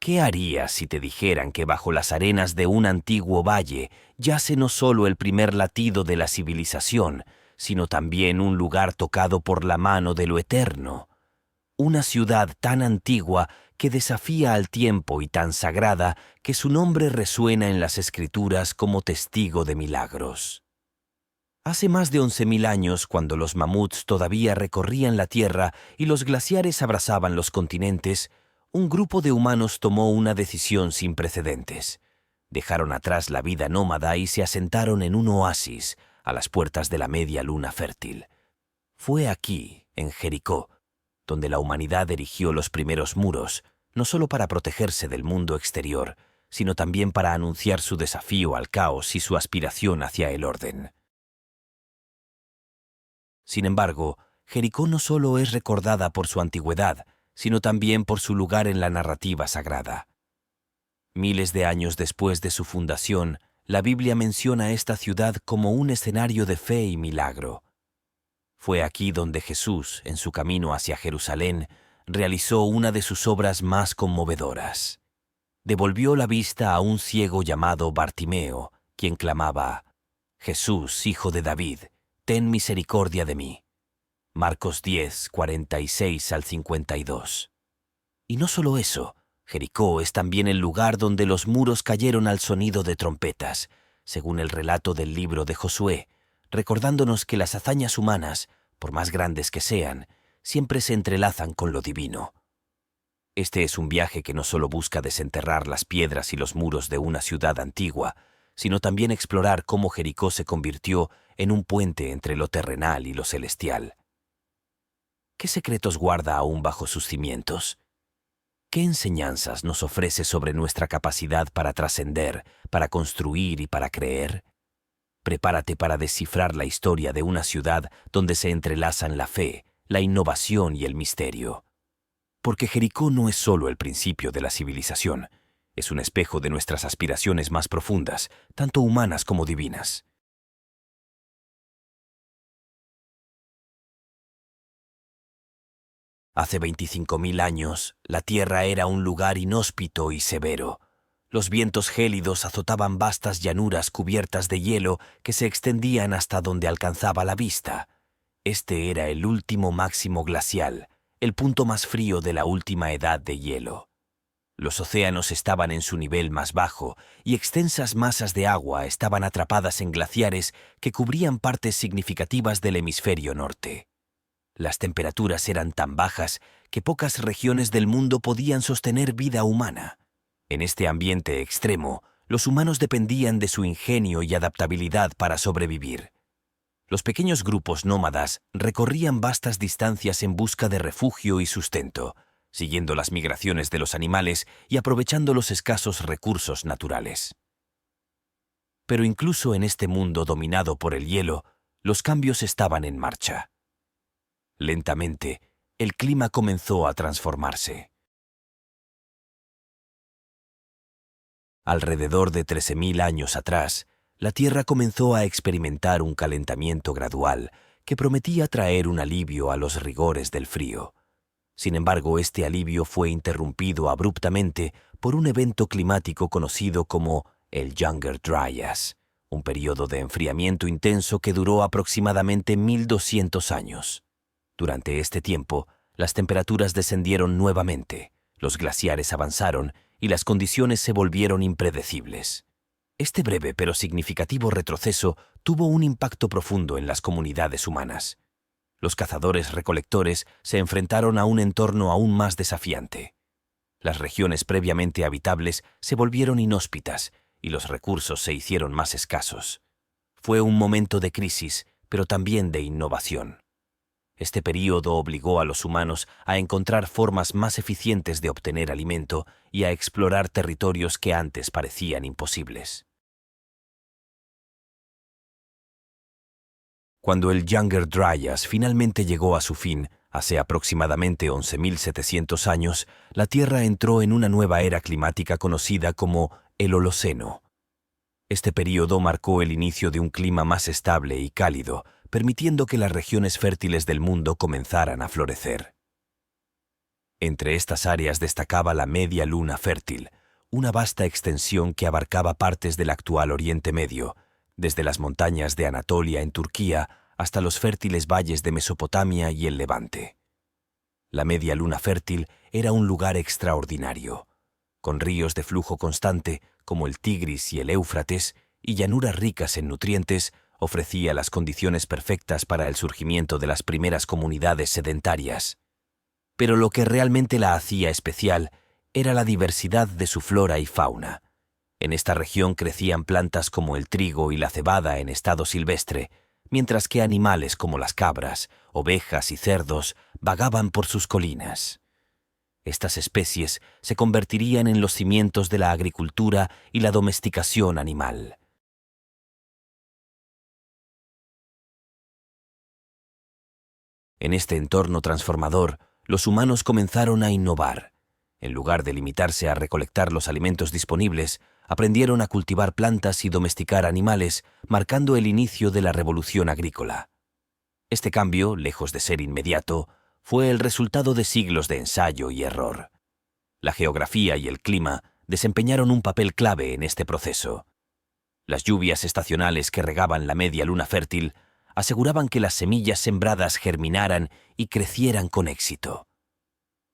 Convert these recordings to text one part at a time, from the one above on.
¿Qué harías si te dijeran que bajo las arenas de un antiguo valle yace no solo el primer latido de la civilización, sino también un lugar tocado por la mano de lo eterno? Una ciudad tan antigua que desafía al tiempo y tan sagrada que su nombre resuena en las Escrituras como testigo de milagros. Hace más de 11.000 años, cuando los mamuts todavía recorrían la Tierra y los glaciares abrazaban los continentes, un grupo de humanos tomó una decisión sin precedentes. Dejaron atrás la vida nómada y se asentaron en un oasis, a las puertas de la media luna fértil. Fue aquí, en Jericó, donde la humanidad erigió los primeros muros, no solo para protegerse del mundo exterior, sino también para anunciar su desafío al caos y su aspiración hacia el orden. Sin embargo, Jericó no solo es recordada por su antigüedad, sino también por su lugar en la narrativa sagrada. Miles de años después de su fundación, la Biblia menciona esta ciudad como un escenario de fe y milagro. Fue aquí donde Jesús, en su camino hacia Jerusalén, realizó una de sus obras más conmovedoras. Devolvió la vista a un ciego llamado Bartimeo, quien clamaba: «Jesús, hijo de David, ten misericordia de mí». Marcos 10, 46 al 52. Y no solo eso, Jericó es también el lugar donde los muros cayeron al sonido de trompetas, según el relato del libro de Josué, recordándonos que las hazañas humanas, por más grandes que sean, siempre se entrelazan con lo divino. Este es un viaje que no solo busca desenterrar las piedras y los muros de una ciudad antigua, sino también explorar cómo Jericó se convirtió en un puente entre lo terrenal y lo celestial. ¿Qué secretos guarda aún bajo sus cimientos? ¿Qué enseñanzas nos ofrece sobre nuestra capacidad para trascender, para construir y para creer? Prepárate para descifrar la historia de una ciudad donde se entrelazan la fe, la innovación y el misterio. Porque Jericó no es solo el principio de la civilización, es un espejo de nuestras aspiraciones más profundas, tanto humanas como divinas. Hace 25.000 años, la tierra era un lugar inhóspito y severo. Los vientos gélidos azotaban vastas llanuras cubiertas de hielo que se extendían hasta donde alcanzaba la vista. Este era el último máximo glacial, el punto más frío de la última edad de hielo. Los océanos estaban en su nivel más bajo y extensas masas de agua estaban atrapadas en glaciares que cubrían partes significativas del hemisferio norte. Las temperaturas eran tan bajas que pocas regiones del mundo podían sostener vida humana. En este ambiente extremo, los humanos dependían de su ingenio y adaptabilidad para sobrevivir. Los pequeños grupos nómadas recorrían vastas distancias en busca de refugio y sustento, siguiendo las migraciones de los animales y aprovechando los escasos recursos naturales. Pero incluso en este mundo dominado por el hielo, los cambios estaban en marcha. Lentamente, el clima comenzó a transformarse. Alrededor de 13.000 años atrás, la Tierra comenzó a experimentar un calentamiento gradual que prometía traer un alivio a los rigores del frío. Sin embargo, este alivio fue interrumpido abruptamente por un evento climático conocido como el Younger Dryas, un periodo de enfriamiento intenso que duró aproximadamente 1.200 años. Durante este tiempo, las temperaturas descendieron nuevamente, los glaciares avanzaron y las condiciones se volvieron impredecibles. Este breve pero significativo retroceso tuvo un impacto profundo en las comunidades humanas. Los cazadores-recolectores se enfrentaron a un entorno aún más desafiante. Las regiones previamente habitables se volvieron inhóspitas y los recursos se hicieron más escasos. Fue un momento de crisis, pero también de innovación. Este período obligó a los humanos a encontrar formas más eficientes de obtener alimento y a explorar territorios que antes parecían imposibles. Cuando el Younger Dryas finalmente llegó a su fin, hace aproximadamente 11.700 años, la Tierra entró en una nueva era climática conocida como el Holoceno. Este período marcó el inicio de un clima más estable y cálido, permitiendo que las regiones fértiles del mundo comenzaran a florecer. Entre estas áreas destacaba la Media Luna Fértil, una vasta extensión que abarcaba partes del actual Oriente Medio, desde las montañas de Anatolia en Turquía hasta los fértiles valles de Mesopotamia y el Levante. La Media Luna Fértil era un lugar extraordinario, con ríos de flujo constante como el Tigris y el Éufrates y llanuras ricas en nutrientes, ofrecía las condiciones perfectas para el surgimiento de las primeras comunidades sedentarias. Pero lo que realmente la hacía especial era la diversidad de su flora y fauna. En esta región crecían plantas como el trigo y la cebada en estado silvestre, mientras que animales como las cabras, ovejas y cerdos vagaban por sus colinas. Estas especies se convertirían en los cimientos de la agricultura y la domesticación animal. En este entorno transformador, los humanos comenzaron a innovar. En lugar de limitarse a recolectar los alimentos disponibles, aprendieron a cultivar plantas y domesticar animales, marcando el inicio de la revolución agrícola. Este cambio, lejos de ser inmediato, fue el resultado de siglos de ensayo y error. La geografía y el clima desempeñaron un papel clave en este proceso. Las lluvias estacionales que regaban la Media Luna Fértil aseguraban que las semillas sembradas germinaran y crecieran con éxito.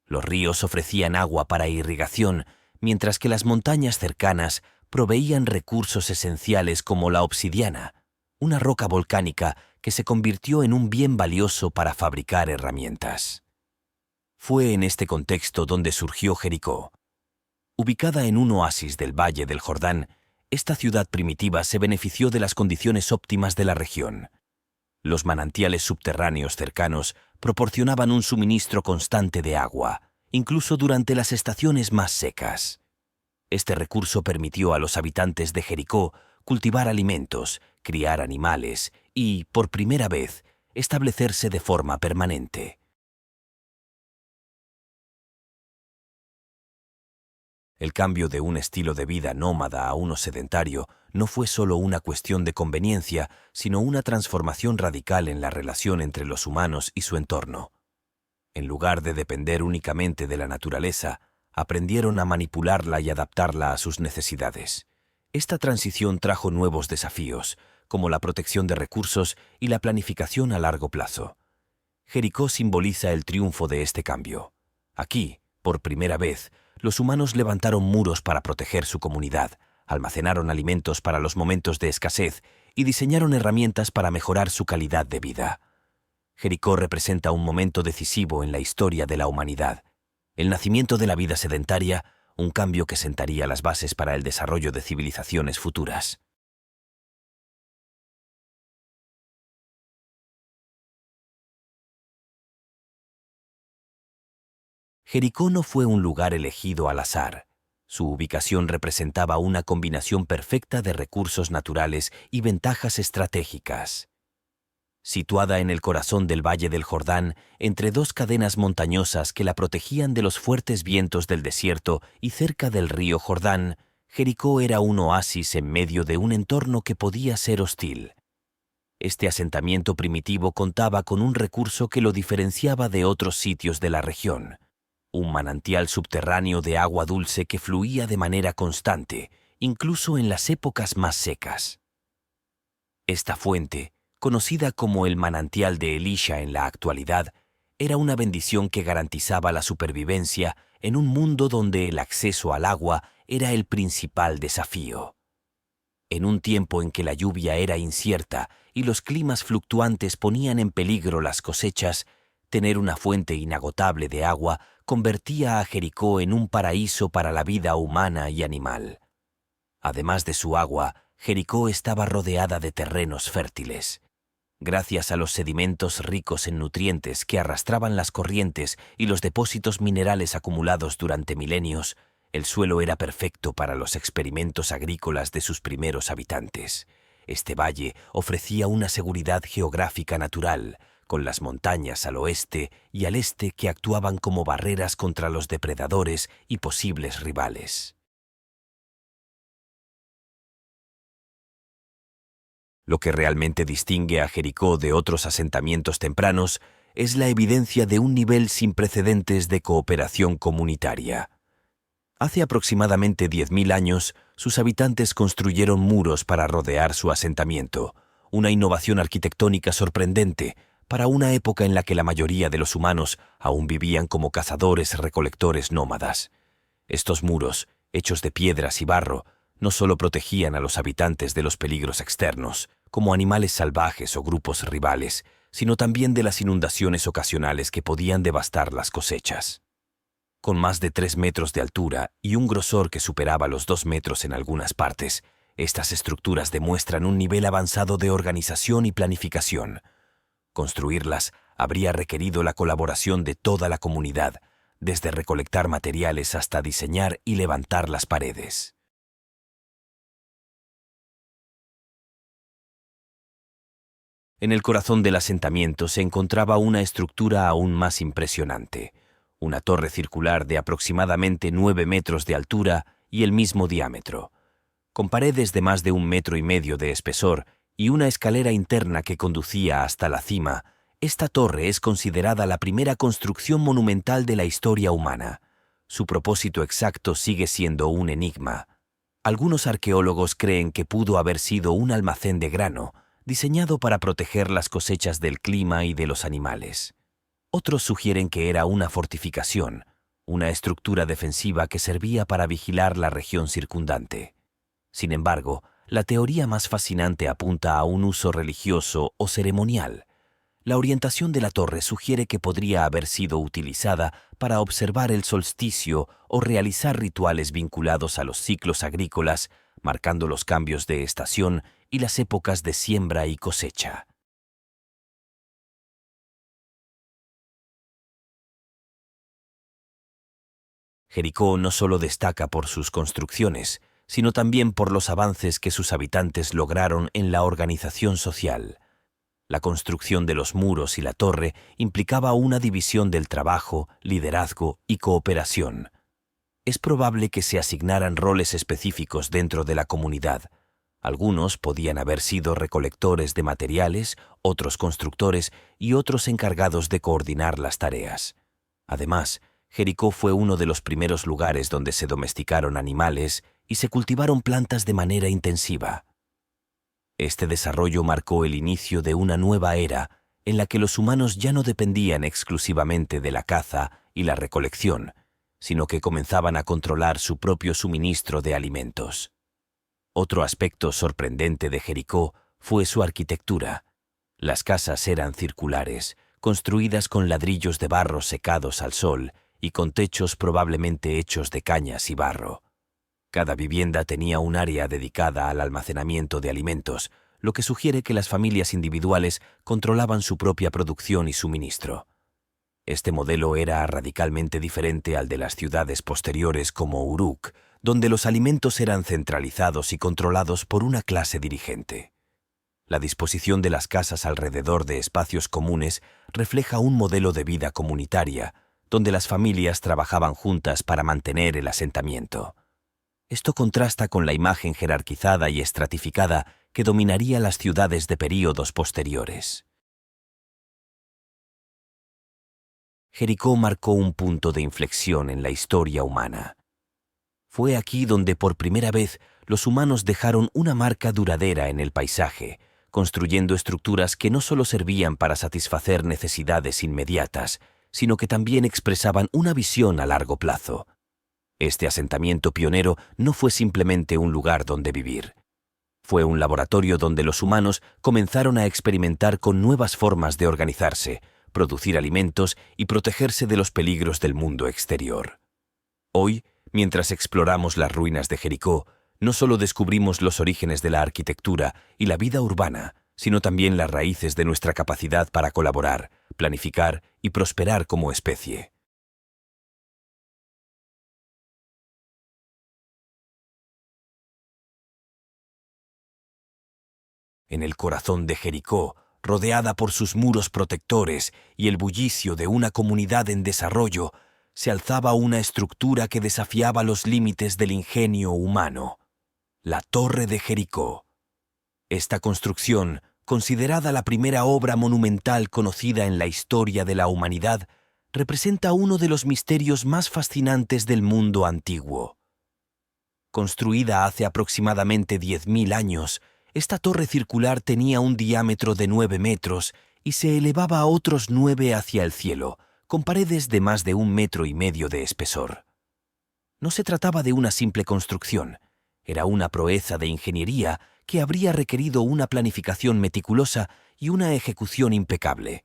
Los ríos ofrecían agua para irrigación, mientras que las montañas cercanas proveían recursos esenciales como la obsidiana, una roca volcánica que se convirtió en un bien valioso para fabricar herramientas. Fue en este contexto donde surgió Jericó. Ubicada en un oasis del Valle del Jordán, esta ciudad primitiva se benefició de las condiciones óptimas de la región. Los manantiales subterráneos cercanos proporcionaban un suministro constante de agua, incluso durante las estaciones más secas. Este recurso permitió a los habitantes de Jericó cultivar alimentos, criar animales y, por primera vez, establecerse de forma permanente. El cambio de un estilo de vida nómada a uno sedentario no fue solo una cuestión de conveniencia, sino una transformación radical en la relación entre los humanos y su entorno. En lugar de depender únicamente de la naturaleza, aprendieron a manipularla y adaptarla a sus necesidades. Esta transición trajo nuevos desafíos, como la protección de recursos y la planificación a largo plazo. Jericó simboliza el triunfo de este cambio. Aquí, por primera vez, los humanos levantaron muros para proteger su comunidad, almacenaron alimentos para los momentos de escasez y diseñaron herramientas para mejorar su calidad de vida. Jericó representa un momento decisivo en la historia de la humanidad, el nacimiento de la vida sedentaria, un cambio que sentaría las bases para el desarrollo de civilizaciones futuras. Jericó no fue un lugar elegido al azar. Su ubicación representaba una combinación perfecta de recursos naturales y ventajas estratégicas. Situada en el corazón del Valle del Jordán, entre dos cadenas montañosas que la protegían de los fuertes vientos del desierto y cerca del río Jordán, Jericó era un oasis en medio de un entorno que podía ser hostil. Este asentamiento primitivo contaba con un recurso que lo diferenciaba de otros sitios de la región: un manantial subterráneo de agua dulce que fluía de manera constante, incluso en las épocas más secas. Esta fuente, conocida como el manantial de Elisha en la actualidad, era una bendición que garantizaba la supervivencia en un mundo donde el acceso al agua era el principal desafío. En un tiempo en que la lluvia era incierta y los climas fluctuantes ponían en peligro las cosechas, tener una fuente inagotable de agua convertía a Jericó en un paraíso para la vida humana y animal. Además de su agua, Jericó estaba rodeada de terrenos fértiles. Gracias a los sedimentos ricos en nutrientes que arrastraban las corrientes y los depósitos minerales acumulados durante milenios, el suelo era perfecto para los experimentos agrícolas de sus primeros habitantes. Este valle ofrecía una seguridad geográfica natural, con las montañas al oeste y al este que actuaban como barreras contra los depredadores y posibles rivales. Lo que realmente distingue a Jericó de otros asentamientos tempranos es la evidencia de un nivel sin precedentes de cooperación comunitaria. Hace aproximadamente 10.000 años, sus habitantes construyeron muros para rodear su asentamiento, una innovación arquitectónica sorprendente para una época en la que la mayoría de los humanos aún vivían como cazadores-recolectores nómadas. Estos muros, hechos de piedras y barro, no solo protegían a los habitantes de los peligros externos, como animales salvajes o grupos rivales, sino también de las inundaciones ocasionales que podían devastar las cosechas. Con más de 3 metros de altura y un grosor que superaba los 2 metros en algunas partes, estas estructuras demuestran un nivel avanzado de organización y planificación. Construirlas habría requerido la colaboración de toda la comunidad, desde recolectar materiales hasta diseñar y levantar las paredes. En el corazón del asentamiento se encontraba una estructura aún más impresionante, una torre circular de aproximadamente 9 metros de altura y el mismo diámetro, con paredes de más de 1,5 metros de espesor y una escalera interna que conducía hasta la cima. Esta torre es considerada la primera construcción monumental de la historia humana. Su propósito exacto sigue siendo un enigma. Algunos arqueólogos creen que pudo haber sido un almacén de grano, diseñado para proteger las cosechas del clima y de los animales. Otros sugieren que era una fortificación, una estructura defensiva que servía para vigilar la región circundante. Sin embargo, la teoría más fascinante apunta a un uso religioso o ceremonial. La orientación de la torre sugiere que podría haber sido utilizada para observar el solsticio o realizar rituales vinculados a los ciclos agrícolas, marcando los cambios de estación y las épocas de siembra y cosecha. Jericó no solo destaca por sus construcciones, sino también por los avances que sus habitantes lograron en la organización social. La construcción de los muros y la torre implicaba una división del trabajo, liderazgo y cooperación. Es probable que se asignaran roles específicos dentro de la comunidad. Algunos podían haber sido recolectores de materiales, otros constructores y otros encargados de coordinar las tareas. Además, Jericó fue uno de los primeros lugares donde se domesticaron animales y se cultivaron plantas de manera intensiva. Este desarrollo marcó el inicio de una nueva era en la que los humanos ya no dependían exclusivamente de la caza y la recolección, sino que comenzaban a controlar su propio suministro de alimentos. Otro aspecto sorprendente de Jericó fue su arquitectura. Las casas eran circulares, construidas con ladrillos de barro secados al sol y con techos probablemente hechos de cañas y barro. Cada vivienda tenía un área dedicada al almacenamiento de alimentos, lo que sugiere que las familias individuales controlaban su propia producción y suministro. Este modelo era radicalmente diferente al de las ciudades posteriores como Uruk, donde los alimentos eran centralizados y controlados por una clase dirigente. La disposición de las casas alrededor de espacios comunes refleja un modelo de vida comunitaria, donde las familias trabajaban juntas para mantener el asentamiento. Esto contrasta con la imagen jerarquizada y estratificada que dominaría las ciudades de períodos posteriores. Jericó marcó un punto de inflexión en la historia humana. Fue aquí donde por primera vez los humanos dejaron una marca duradera en el paisaje, construyendo estructuras que no solo servían para satisfacer necesidades inmediatas, sino que también expresaban una visión a largo plazo. Este asentamiento pionero no fue simplemente un lugar donde vivir. Fue un laboratorio donde los humanos comenzaron a experimentar con nuevas formas de organizarse, producir alimentos y protegerse de los peligros del mundo exterior. Hoy, mientras exploramos las ruinas de Jericó, no solo descubrimos los orígenes de la arquitectura y la vida urbana, sino también las raíces de nuestra capacidad para colaborar, planificar y prosperar como especie. En el corazón de Jericó, rodeada por sus muros protectores y el bullicio de una comunidad en desarrollo, se alzaba una estructura que desafiaba los límites del ingenio humano: la Torre de Jericó. Esta construcción, considerada la primera obra monumental conocida en la historia de la humanidad, representa uno de los misterios más fascinantes del mundo antiguo. Construida hace aproximadamente 10.000 años, esta torre circular tenía un diámetro de 9 metros y se elevaba a otros 9 hacia el cielo, con paredes de más de 1,5 metros de espesor. No se trataba de una simple construcción, era una proeza de ingeniería que habría requerido una planificación meticulosa y una ejecución impecable.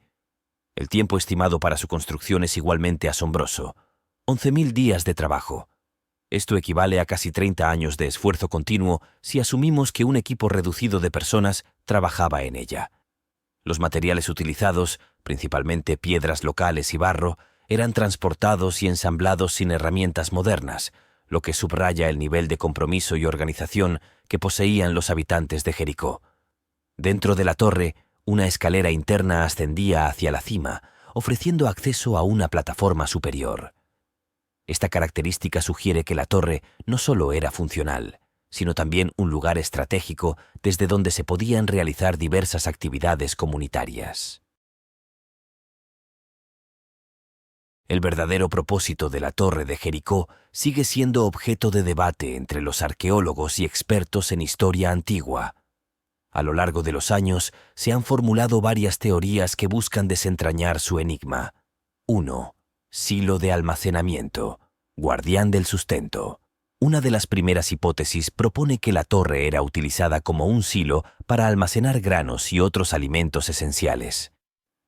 El tiempo estimado para su construcción es igualmente asombroso: 11.000 días de trabajo. Esto equivale a casi 30 años de esfuerzo continuo si asumimos que un equipo reducido de personas trabajaba en ella. Los materiales utilizados, principalmente piedras locales y barro, eran transportados y ensamblados sin herramientas modernas, lo que subraya el nivel de compromiso y organización que poseían los habitantes de Jericó. Dentro de la torre, una escalera interna ascendía hacia la cima, ofreciendo acceso a una plataforma superior. Esta característica sugiere que la torre no solo era funcional, sino también un lugar estratégico desde donde se podían realizar diversas actividades comunitarias. El verdadero propósito de la Torre de Jericó sigue siendo objeto de debate entre los arqueólogos y expertos en historia antigua. A lo largo de los años se han formulado varias teorías que buscan desentrañar su enigma. 1. Silo de almacenamiento, guardián del sustento. Una de las primeras hipótesis propone que la torre era utilizada como un silo para almacenar granos y otros alimentos esenciales.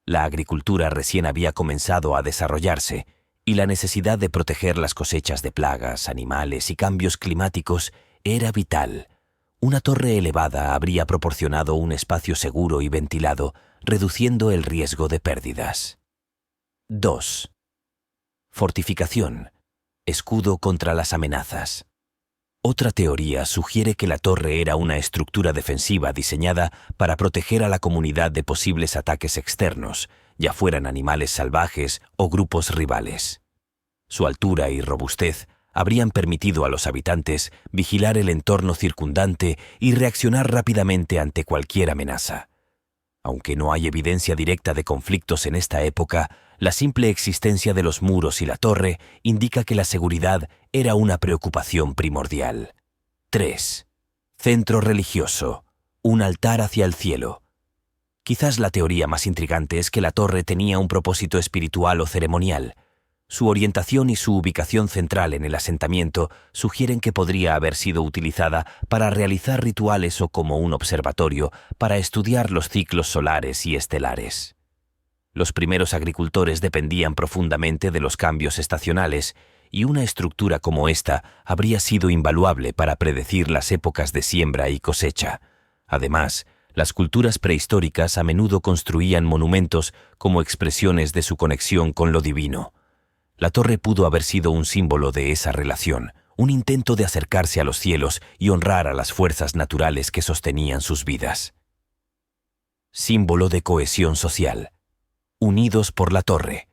La agricultura recién había comenzado a desarrollarse y la necesidad de proteger las cosechas de plagas, animales y cambios climáticos era vital. Una torre elevada habría proporcionado un espacio seguro y ventilado, reduciendo el riesgo de pérdidas. 2. Fortificación, escudo contra las amenazas. Otra teoría sugiere que la torre era una estructura defensiva diseñada para proteger a la comunidad de posibles ataques externos, ya fueran animales salvajes o grupos rivales. Su altura y robustez habrían permitido a los habitantes vigilar el entorno circundante y reaccionar rápidamente ante cualquier amenaza. Aunque no hay evidencia directa de conflictos en esta época, la simple existencia de los muros y la torre indica que la seguridad era una preocupación primordial. 3. Centro religioso, un altar hacia el cielo. Quizás la teoría más intrigante es que la torre tenía un propósito espiritual o ceremonial. Su orientación y su ubicación central en el asentamiento sugieren que podría haber sido utilizada para realizar rituales o como un observatorio para estudiar los ciclos solares y estelares. Los primeros agricultores dependían profundamente de los cambios estacionales, y una estructura como esta habría sido invaluable para predecir las épocas de siembra y cosecha. Además, las culturas prehistóricas a menudo construían monumentos como expresiones de su conexión con lo divino. La torre pudo haber sido un símbolo de esa relación, un intento de acercarse a los cielos y honrar a las fuerzas naturales que sostenían sus vidas. Símbolo de cohesión social. Unidos por la torre.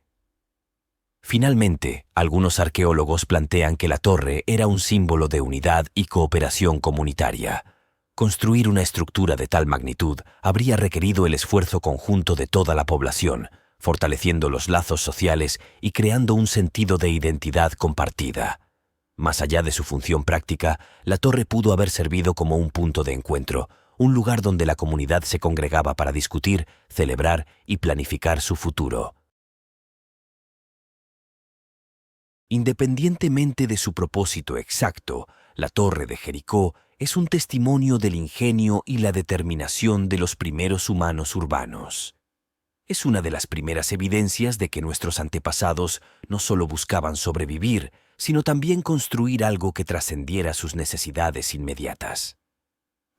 Finalmente, algunos arqueólogos plantean que la torre era un símbolo de unidad y cooperación comunitaria. Construir una estructura de tal magnitud habría requerido el esfuerzo conjunto de toda la población, fortaleciendo los lazos sociales y creando un sentido de identidad compartida. Más allá de su función práctica, la torre pudo haber servido como un punto de encuentro, un lugar donde la comunidad se congregaba para discutir, celebrar y planificar su futuro. Independientemente de su propósito exacto, la Torre de Jericó es un testimonio del ingenio y la determinación de los primeros humanos urbanos. Es una de las primeras evidencias de que nuestros antepasados no solo buscaban sobrevivir, sino también construir algo que trascendiera sus necesidades inmediatas.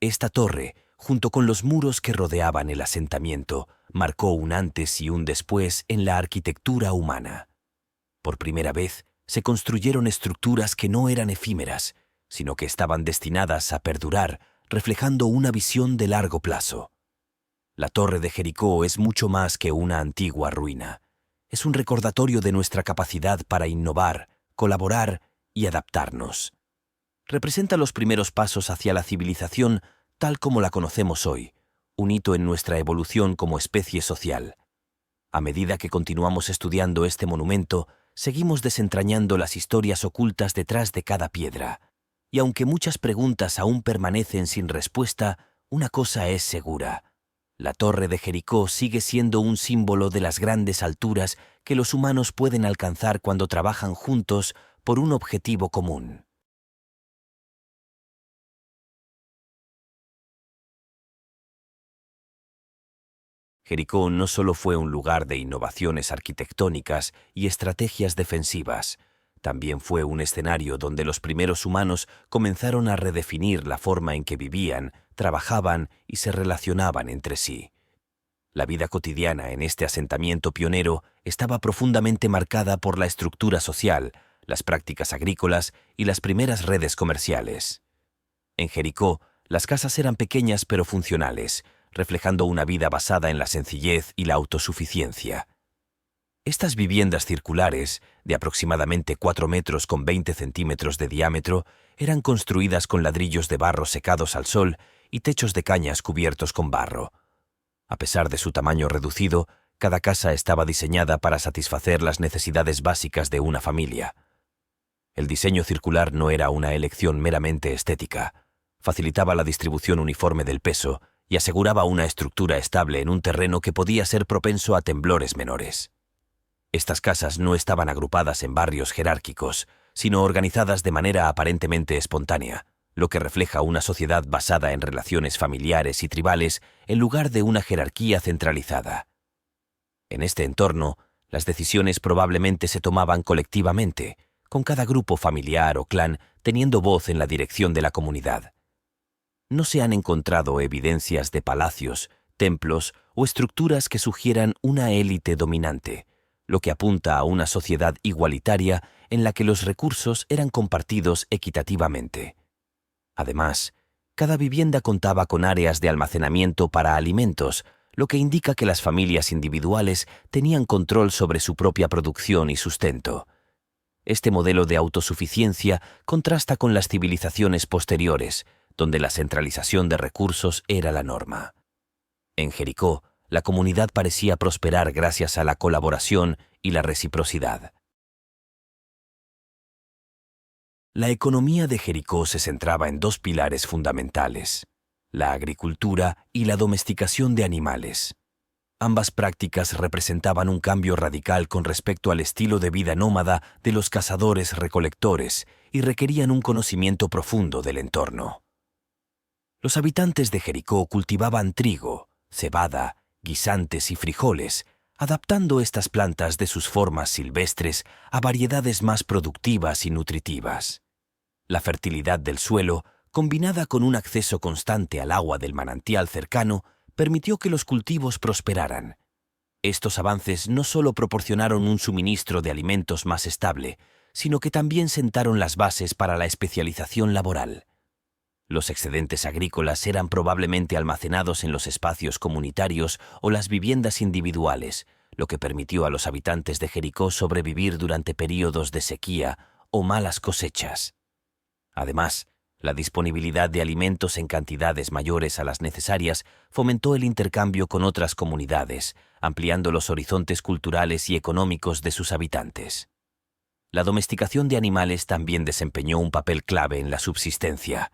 Esta torre, junto con los muros que rodeaban el asentamiento, marcó un antes y un después en la arquitectura humana. Por primera vez, se construyeron estructuras que no eran efímeras, sino que estaban destinadas a perdurar, reflejando una visión de largo plazo. La Torre de Jericó es mucho más que una antigua ruina. Es un recordatorio de nuestra capacidad para innovar, colaborar y adaptarnos. Representa los primeros pasos hacia la civilización tal como la conocemos hoy, un hito en nuestra evolución como especie social. A medida que continuamos estudiando este monumento, seguimos desentrañando las historias ocultas detrás de cada piedra. Y aunque muchas preguntas aún permanecen sin respuesta, una cosa es segura: la Torre de Jericó sigue siendo un símbolo de las grandes alturas que los humanos pueden alcanzar cuando trabajan juntos por un objetivo común. Jericó no solo fue un lugar de innovaciones arquitectónicas y estrategias defensivas, también fue un escenario donde los primeros humanos comenzaron a redefinir la forma en que vivían, trabajaban y se relacionaban entre sí. La vida cotidiana en este asentamiento pionero estaba profundamente marcada por la estructura social, las prácticas agrícolas y las primeras redes comerciales. En Jericó, las casas eran pequeñas pero funcionales, reflejando una vida basada en la sencillez y la autosuficiencia. Estas viviendas circulares, de aproximadamente 4 metros con 20 centímetros de diámetro, eran construidas con ladrillos de barro secados al sol y techos de cañas cubiertos con barro. A pesar de su tamaño reducido, cada casa estaba diseñada para satisfacer las necesidades básicas de una familia. El diseño circular no era una elección meramente estética. Facilitaba la distribución uniforme del peso y aseguraba una estructura estable en un terreno que podía ser propenso a temblores menores. Estas casas no estaban agrupadas en barrios jerárquicos, sino organizadas de manera aparentemente espontánea, lo que refleja una sociedad basada en relaciones familiares y tribales en lugar de una jerarquía centralizada. En este entorno, las decisiones probablemente se tomaban colectivamente, con cada grupo familiar o clan teniendo voz en la dirección de la comunidad. No se han encontrado evidencias de palacios, templos o estructuras que sugieran una élite dominante, lo que apunta a una sociedad igualitaria en la que los recursos eran compartidos equitativamente. Además, cada vivienda contaba con áreas de almacenamiento para alimentos, lo que indica que las familias individuales tenían control sobre su propia producción y sustento. Este modelo de autosuficiencia contrasta con las civilizaciones posteriores, donde la centralización de recursos era la norma. En Jericó, la comunidad parecía prosperar gracias a la colaboración y la reciprocidad. La economía de Jericó se centraba en dos pilares fundamentales: la agricultura y la domesticación de animales. Ambas prácticas representaban un cambio radical con respecto al estilo de vida nómada de los cazadores-recolectores y requerían un conocimiento profundo del entorno. Los habitantes de Jericó cultivaban trigo, cebada, guisantes y frijoles, adaptando estas plantas de sus formas silvestres a variedades más productivas y nutritivas. La fertilidad del suelo, combinada con un acceso constante al agua del manantial cercano, permitió que los cultivos prosperaran. Estos avances no solo proporcionaron un suministro de alimentos más estable, sino que también sentaron las bases para la especialización laboral. Los excedentes agrícolas eran probablemente almacenados en los espacios comunitarios o las viviendas individuales, lo que permitió a los habitantes de Jericó sobrevivir durante períodos de sequía o malas cosechas. Además, la disponibilidad de alimentos en cantidades mayores a las necesarias fomentó el intercambio con otras comunidades, ampliando los horizontes culturales y económicos de sus habitantes. La domesticación de animales también desempeñó un papel clave en la subsistencia.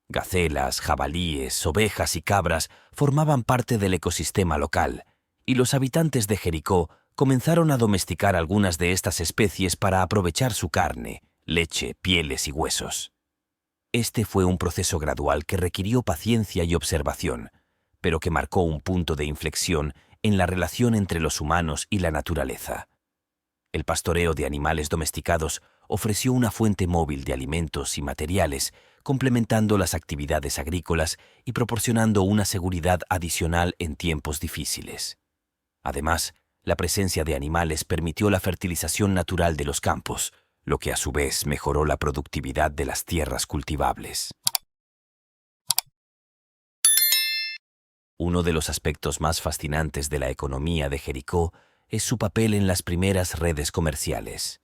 Gacelas, jabalíes, ovejas y cabras formaban parte del ecosistema local, y los habitantes de Jericó comenzaron a domesticar algunas de estas especies para aprovechar su carne, leche, pieles y huesos. Este fue un proceso gradual que requirió paciencia y observación, pero que marcó un punto de inflexión en la relación entre los humanos y la naturaleza. El pastoreo de animales domesticados ofreció una fuente móvil de alimentos y materiales, complementando las actividades agrícolas y proporcionando una seguridad adicional en tiempos difíciles. Además, la presencia de animales permitió la fertilización natural de los campos, lo que a su vez mejoró la productividad de las tierras cultivables. Uno de los aspectos más fascinantes de la economía de Jericó es su papel en las primeras redes comerciales.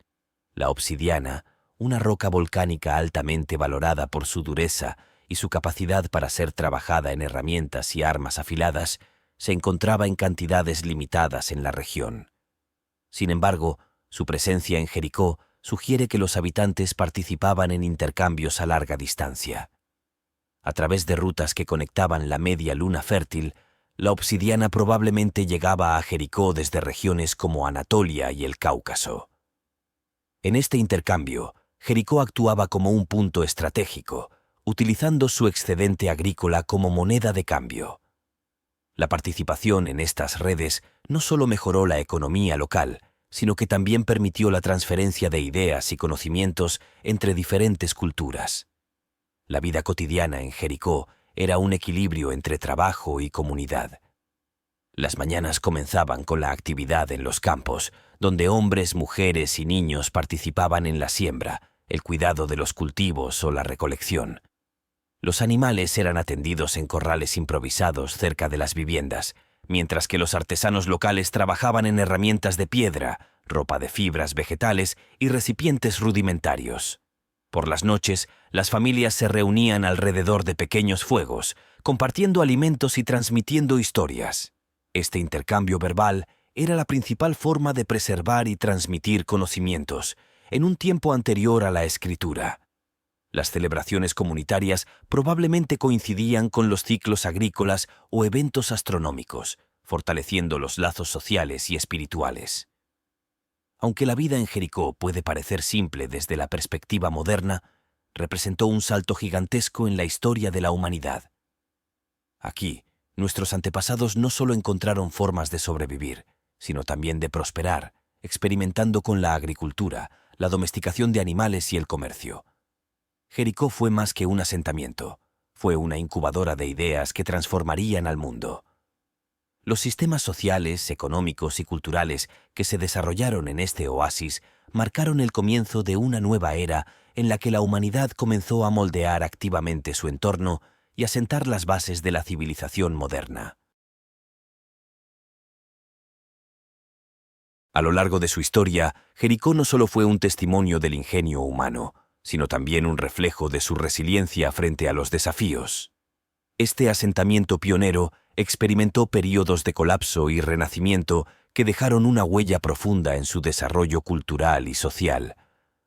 La obsidiana, una roca volcánica altamente valorada por su dureza y su capacidad para ser trabajada en herramientas y armas afiladas se encontraba en cantidades limitadas en la región. Sin embargo, su presencia en Jericó sugiere que los habitantes participaban en intercambios a larga distancia. A través de rutas que conectaban la media luna fértil, la obsidiana probablemente llegaba a Jericó desde regiones como Anatolia y el Cáucaso. En este intercambio, Jericó actuaba como un punto estratégico, utilizando su excedente agrícola como moneda de cambio. La participación en estas redes no solo mejoró la economía local, sino que también permitió la transferencia de ideas y conocimientos entre diferentes culturas. La vida cotidiana en Jericó era un equilibrio entre trabajo y comunidad. Las mañanas comenzaban con la actividad en los campos, donde hombres, mujeres y niños participaban en la siembra, el cuidado de los cultivos o la recolección. Los animales eran atendidos en corrales improvisados cerca de las viviendas, mientras que los artesanos locales trabajaban en herramientas de piedra, ropa de fibras vegetales y recipientes rudimentarios. Por las noches, las familias se reunían alrededor de pequeños fuegos, compartiendo alimentos y transmitiendo historias. Este intercambio verbal era la principal forma de preservar y transmitir conocimientos, en un tiempo anterior a la escritura. Las celebraciones comunitarias probablemente coincidían con los ciclos agrícolas o eventos astronómicos, fortaleciendo los lazos sociales y espirituales. Aunque la vida en Jericó puede parecer simple desde la perspectiva moderna, representó un salto gigantesco en la historia de la humanidad. Aquí, nuestros antepasados no solo encontraron formas de sobrevivir, sino también de prosperar, experimentando con la agricultura, la domesticación de animales y el comercio. Jericó fue más que un asentamiento, fue una incubadora de ideas que transformarían al mundo. Los sistemas sociales, económicos y culturales que se desarrollaron en este oasis marcaron el comienzo de una nueva era en la que la humanidad comenzó a moldear activamente su entorno y a sentar las bases de la civilización moderna. A lo largo de su historia, Jericó no solo fue un testimonio del ingenio humano, sino también un reflejo de su resiliencia frente a los desafíos. Este asentamiento pionero experimentó períodos de colapso y renacimiento que dejaron una huella profunda en su desarrollo cultural y social.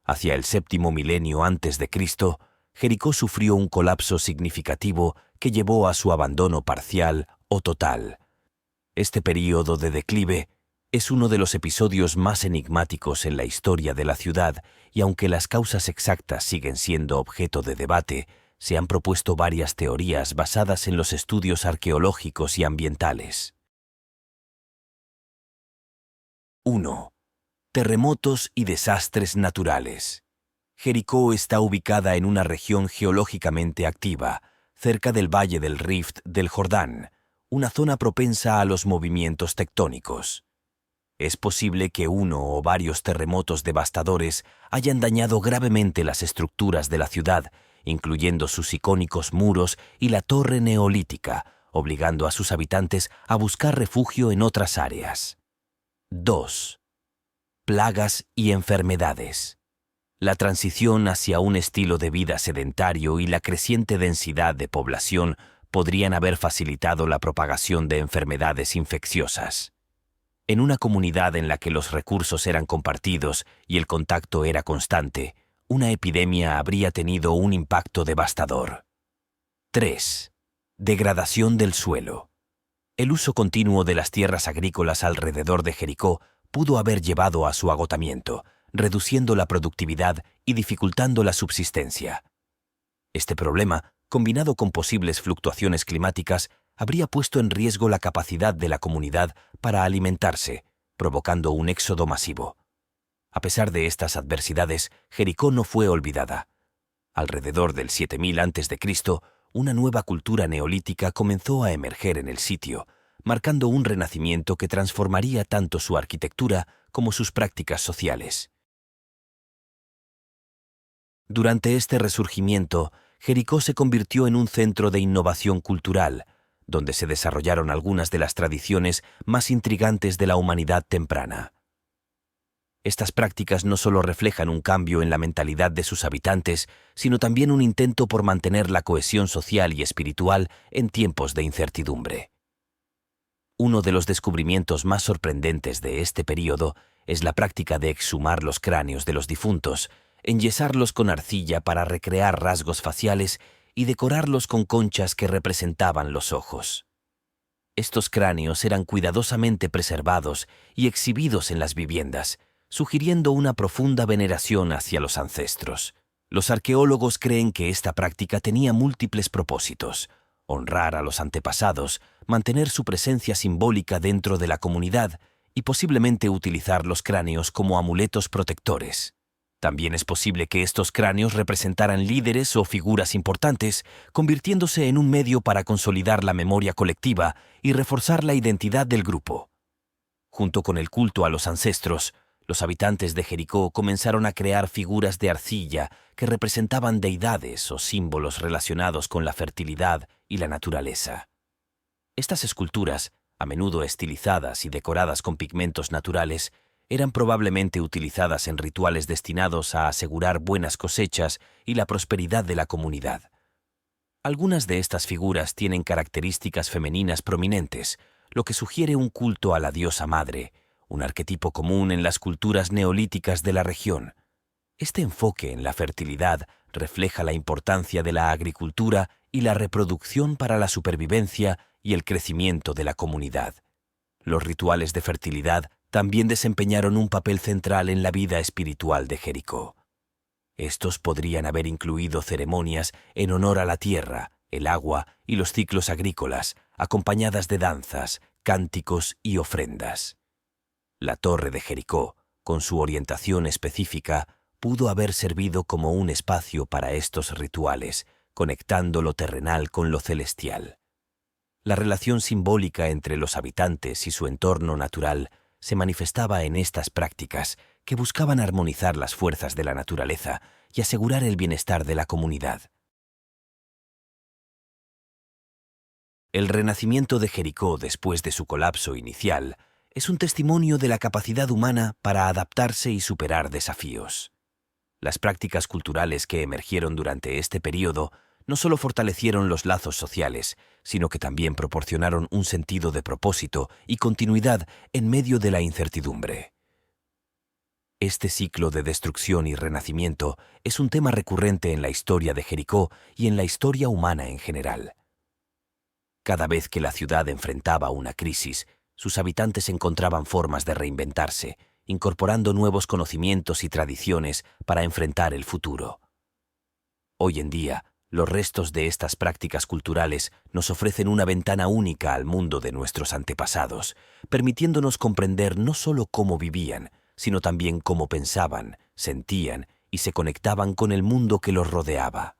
Hacia el 7º milenio antes de Cristo, Jericó sufrió un colapso significativo que llevó a su abandono parcial o total. Este período de declive es uno de los episodios más enigmáticos en la historia de la ciudad, y aunque las causas exactas siguen siendo objeto de debate, se han propuesto varias teorías basadas en los estudios arqueológicos y ambientales. 1. Terremotos y desastres naturales. Jericó está ubicada en una región geológicamente activa, cerca del valle del Rift del Jordán, una zona propensa a los movimientos tectónicos. Es posible que uno o varios terremotos devastadores hayan dañado gravemente las estructuras de la ciudad, incluyendo sus icónicos muros y la torre neolítica, obligando a sus habitantes a buscar refugio en otras áreas. 2. Plagas y enfermedades. La transición hacia un estilo de vida sedentario y la creciente densidad de población podrían haber facilitado la propagación de enfermedades infecciosas. En una comunidad en la que los recursos eran compartidos y el contacto era constante, una epidemia habría tenido un impacto devastador. 3. Degradación del suelo. El uso continuo de las tierras agrícolas alrededor de Jericó pudo haber llevado a su agotamiento, reduciendo la productividad y dificultando la subsistencia. Este problema, combinado con posibles fluctuaciones climáticas, habría puesto en riesgo la capacidad de la comunidad para alimentarse, provocando un éxodo masivo. A pesar de estas adversidades, Jericó no fue olvidada. Alrededor del 7000 a.C., una nueva cultura neolítica comenzó a emerger en el sitio, marcando un renacimiento que transformaría tanto su arquitectura como sus prácticas sociales. Durante este resurgimiento, Jericó se convirtió en un centro de innovación cultural, donde se desarrollaron algunas de las tradiciones más intrigantes de la humanidad temprana. Estas prácticas no solo reflejan un cambio en la mentalidad de sus habitantes, sino también un intento por mantener la cohesión social y espiritual en tiempos de incertidumbre. Uno de los descubrimientos más sorprendentes de este período es la práctica de exhumar los cráneos de los difuntos, enyesarlos con arcilla para recrear rasgos faciales y decorarlos con conchas que representaban los ojos. Estos cráneos eran cuidadosamente preservados y exhibidos en las viviendas, sugiriendo una profunda veneración hacia los ancestros. Los arqueólogos creen que esta práctica tenía múltiples propósitos: honrar a los antepasados, mantener su presencia simbólica dentro de la comunidad y posiblemente utilizar los cráneos como amuletos protectores. También es posible que estos cráneos representaran líderes o figuras importantes, convirtiéndose en un medio para consolidar la memoria colectiva y reforzar la identidad del grupo. Junto con el culto a los ancestros, los habitantes de Jericó comenzaron a crear figuras de arcilla que representaban deidades o símbolos relacionados con la fertilidad y la naturaleza. Estas esculturas, a menudo estilizadas y decoradas con pigmentos naturales, eran probablemente utilizadas en rituales destinados a asegurar buenas cosechas y la prosperidad de la comunidad. Algunas de estas figuras tienen características femeninas prominentes, lo que sugiere un culto a la diosa madre, un arquetipo común en las culturas neolíticas de la región. Este enfoque en la fertilidad refleja la importancia de la agricultura y la reproducción para la supervivencia y el crecimiento de la comunidad. Los rituales de fertilidad también desempeñaron un papel central en la vida espiritual de Jericó. Estos podrían haber incluido ceremonias en honor a la tierra, el agua y los ciclos agrícolas, acompañadas de danzas, cánticos y ofrendas. La torre de Jericó, con su orientación específica, pudo haber servido como un espacio para estos rituales, conectando lo terrenal con lo celestial. La relación simbólica entre los habitantes y su entorno natural se manifestaba en estas prácticas que buscaban armonizar las fuerzas de la naturaleza y asegurar el bienestar de la comunidad. El renacimiento de Jericó después de su colapso inicial es un testimonio de la capacidad humana para adaptarse y superar desafíos. Las prácticas culturales que emergieron durante este período no solo fortalecieron los lazos sociales, sino que también proporcionaron un sentido de propósito y continuidad en medio de la incertidumbre. Este ciclo de destrucción y renacimiento es un tema recurrente en la historia de Jericó y en la historia humana en general. Cada vez que la ciudad enfrentaba una crisis, sus habitantes encontraban formas de reinventarse, incorporando nuevos conocimientos y tradiciones para enfrentar el futuro. Hoy en día, los restos de estas prácticas culturales nos ofrecen una ventana única al mundo de nuestros antepasados, permitiéndonos comprender no solo cómo vivían, sino también cómo pensaban, sentían y se conectaban con el mundo que los rodeaba.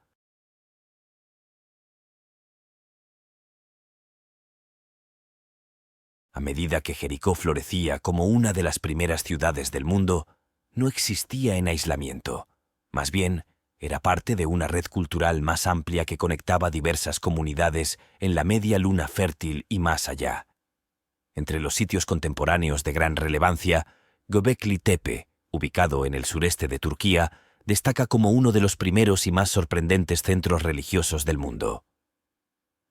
A medida que Jericó florecía como una de las primeras ciudades del mundo, no existía en aislamiento. Más bien, era parte de una red cultural más amplia que conectaba diversas comunidades en la media luna fértil y más allá. Entre los sitios contemporáneos de gran relevancia, Göbekli Tepe, ubicado en el sureste de Turquía, destaca como uno de los primeros y más sorprendentes centros religiosos del mundo.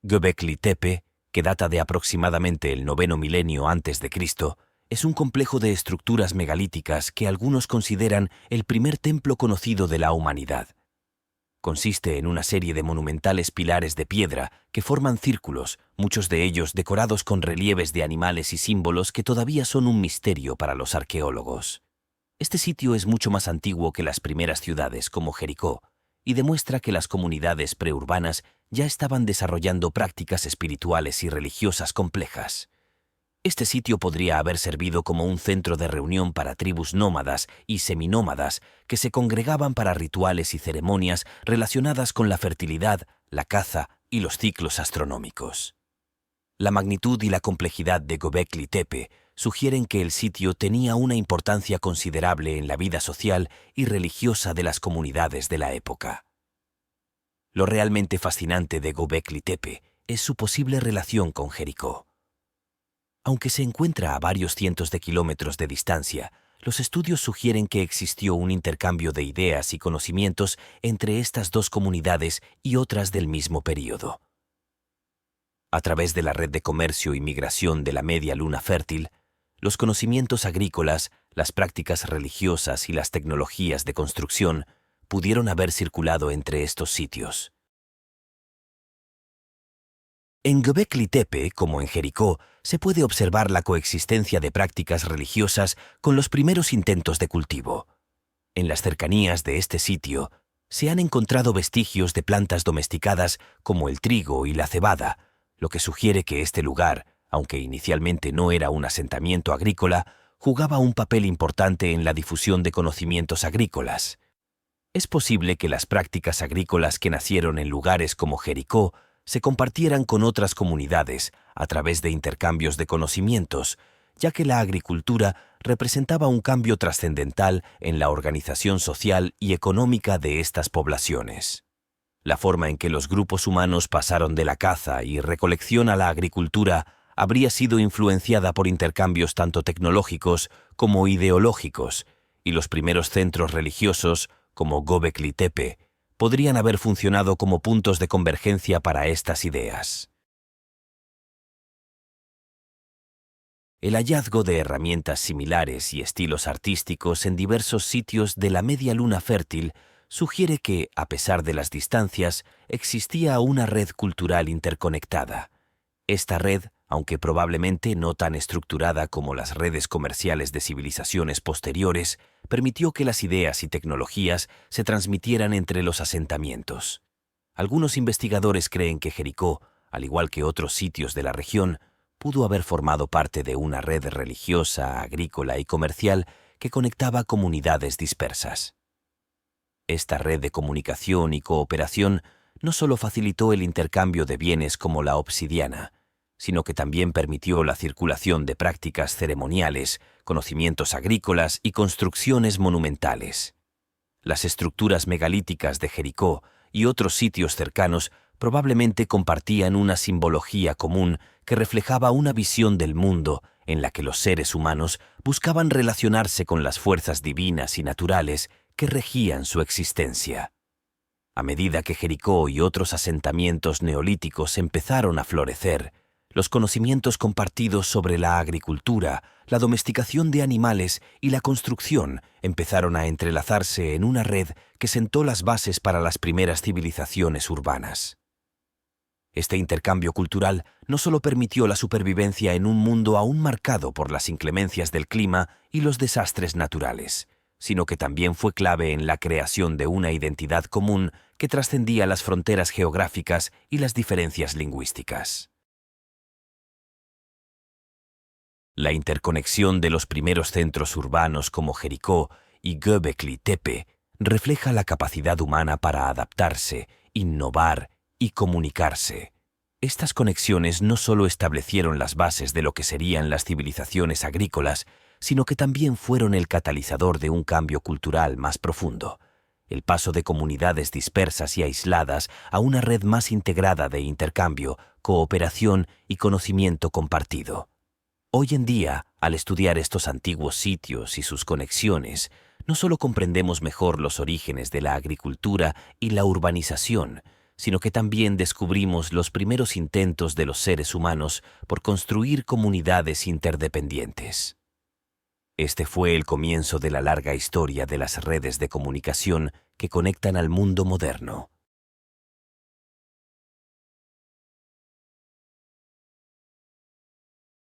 Göbekli Tepe, que data de aproximadamente el 9º milenio antes de Cristo, es un complejo de estructuras megalíticas que algunos consideran el primer templo conocido de la humanidad. Consiste en una serie de monumentales pilares de piedra que forman círculos, muchos de ellos decorados con relieves de animales y símbolos que todavía son un misterio para los arqueólogos. Este sitio es mucho más antiguo que las primeras ciudades como Jericó y demuestra que las comunidades preurbanas ya estaban desarrollando prácticas espirituales y religiosas complejas. Este sitio podría haber servido como un centro de reunión para tribus nómadas y seminómadas que se congregaban para rituales y ceremonias relacionadas con la fertilidad, la caza y los ciclos astronómicos. La magnitud y la complejidad de Göbekli Tepe sugieren que el sitio tenía una importancia considerable en la vida social y religiosa de las comunidades de la época. Lo realmente fascinante de Göbekli Tepe es su posible relación con Jericó. Aunque se encuentra a varios cientos de kilómetros de distancia, los estudios sugieren que existió un intercambio de ideas y conocimientos entre estas dos comunidades y otras del mismo período. A través de la red de comercio y migración de la Media Luna Fértil, los conocimientos agrícolas, las prácticas religiosas y las tecnologías de construcción pudieron haber circulado entre estos sitios. En Göbekli Tepe, como en Jericó, se puede observar la coexistencia de prácticas religiosas con los primeros intentos de cultivo. En las cercanías de este sitio, se han encontrado vestigios de plantas domesticadas como el trigo y la cebada, lo que sugiere que este lugar, aunque inicialmente no era un asentamiento agrícola, jugaba un papel importante en la difusión de conocimientos agrícolas. Es posible que las prácticas agrícolas que nacieron en lugares como Jericó se compartieran con otras comunidades a través de intercambios de conocimientos, ya que la agricultura representaba un cambio trascendental en la organización social y económica de estas poblaciones. La forma en que los grupos humanos pasaron de la caza y recolección a la agricultura habría sido influenciada por intercambios tanto tecnológicos como ideológicos, y los primeros centros religiosos, como Göbekli Tepe, podrían haber funcionado como puntos de convergencia para estas ideas. El hallazgo de herramientas similares y estilos artísticos en diversos sitios de la Media Luna Fértil sugiere que, a pesar de las distancias, existía una red cultural interconectada. Esta red, aunque probablemente no tan estructurada como las redes comerciales de civilizaciones posteriores, permitió que las ideas y tecnologías se transmitieran entre los asentamientos. Algunos investigadores creen que Jericó, al igual que otros sitios de la región, pudo haber formado parte de una red religiosa, agrícola y comercial que conectaba comunidades dispersas. Esta red de comunicación y cooperación no solo facilitó el intercambio de bienes como la obsidiana, sino que también permitió la circulación de prácticas ceremoniales, conocimientos agrícolas y construcciones monumentales. Las estructuras megalíticas de Jericó y otros sitios cercanos probablemente compartían una simbología común que reflejaba una visión del mundo en la que los seres humanos buscaban relacionarse con las fuerzas divinas y naturales que regían su existencia. A medida que Jericó y otros asentamientos neolíticos empezaron a florecer, los conocimientos compartidos sobre la agricultura, la domesticación de animales y la construcción empezaron a entrelazarse en una red que sentó las bases para las primeras civilizaciones urbanas. Este intercambio cultural no solo permitió la supervivencia en un mundo aún marcado por las inclemencias del clima y los desastres naturales, sino que también fue clave en la creación de una identidad común que trascendía las fronteras geográficas y las diferencias lingüísticas. La interconexión de los primeros centros urbanos como Jericó y Göbekli Tepe refleja la capacidad humana para adaptarse, innovar y comunicarse. Estas conexiones no solo establecieron las bases de lo que serían las civilizaciones agrícolas, sino que también fueron el catalizador de un cambio cultural más profundo, el paso de comunidades dispersas y aisladas a una red más integrada de intercambio, cooperación y conocimiento compartido. Hoy en día, al estudiar estos antiguos sitios y sus conexiones, no solo comprendemos mejor los orígenes de la agricultura y la urbanización, sino que también descubrimos los primeros intentos de los seres humanos por construir comunidades interdependientes. Este fue el comienzo de la larga historia de las redes de comunicación que conectan al mundo moderno.